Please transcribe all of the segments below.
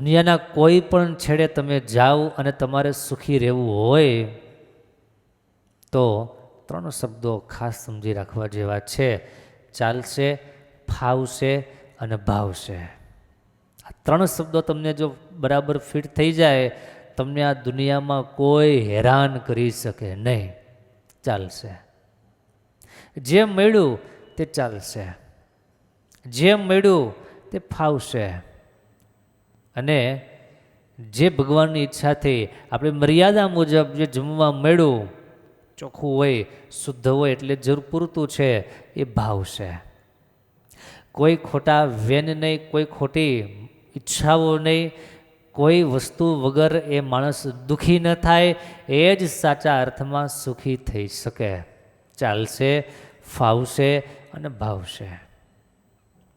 દુનિયાના કોઈ પણ છેડે તમે જાઓ અને તમારે સુખી રહેવું હોય તો 3 શબ્દો ખાસ સમજી રાખવા જેવા છે: ચાલશે, ફાવશે અને ભાવશે. આ 3 શબ્દો તમને જો બરાબર ફિટ થઈ જાય, તમને આ દુનિયામાં કોઈ હેરાન કરી શકે નહીં. ચાલશે, જે મળ્યું તે ચાલશે, જે મળ્યું તે ફાવશે, અને જે ભગવાનની ઈચ્છાથી આપણે મર્યાદા મુજબ જે જમવા મળ્યું, ચોખ્ખું હોય, શુદ્ધ હોય, એટલે જરૂર પૂરતું છે, એ ભાવશે. કોઈ ખોટા વેન નહીં, કોઈ ખોટી ઈચ્છાઓ નહીં, કોઈ વસ્તુ વગર એ માણસ દુઃખી ન થાય, એ જ સાચા અર્થમાં સુખી થઈ શકે. ચાલશે, ફાવશે અને ભાવશે.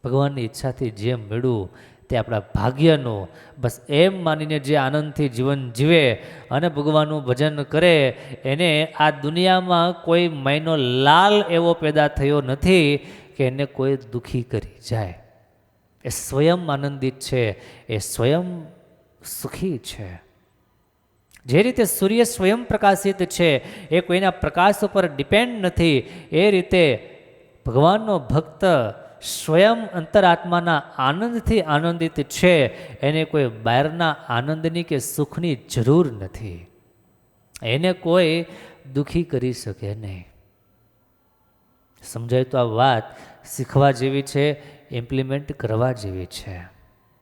ભગવાનની ઈચ્છાથી જે મળ્યું તે આપણા ભાગ્યનું, બસ એમ માનીને જે આનંદથી જીવન જીવે અને ભગવાનનું ભજન કરે, એને આ દુનિયામાં કોઈ માયનો લાલ એવો પેદા થયો નથી કે એને કોઈ દુઃખી કરી જાય. એ સ્વયં આનંદિત છે, એ સ્વયં સુખી છે. જે રીતે સૂર્ય સ્વયં પ્રકાશિત છે, એ કોઈના પ્રકાશ ઉપર ડિપેન્ડ નથી, એ રીતે ભગવાનનો ભક્ત સ્વયં અંતરાત્માના આનંદથી આનંદિત છે. એને કોઈ બહારના આનંદની કે સુખની જરૂર નથી. એને કોઈ દુઃખી કરી શકે નહીં. સમજાય તો આ વાત શીખવા જેવી છે, ઇમ્પ્લિમેન્ટ કરવા જેવી છે.